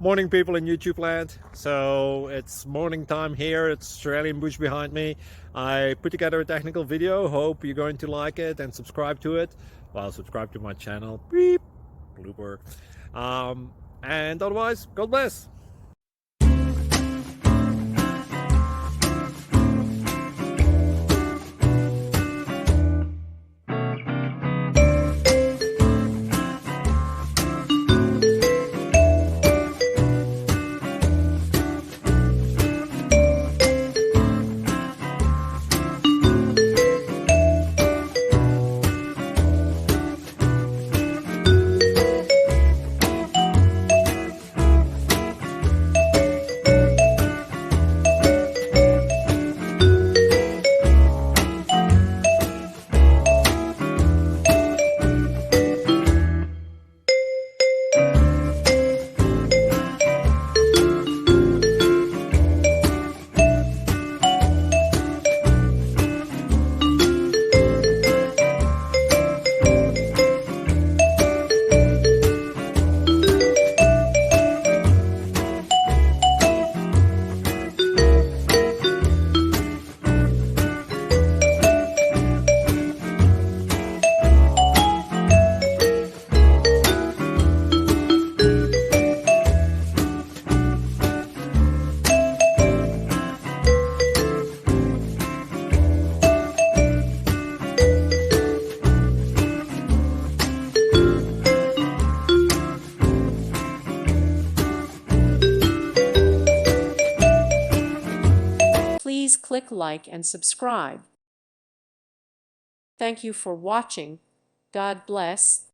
Morning, people in YouTube land. So it's morning time here. It's Australian bush behind me. I put together a technical video. Hope you're going to like it and subscribe to it. Well, subscribe to my channel. Beep. Blooper. And otherwise, God bless. Please click like and subscribe. Thank you for watching. God bless.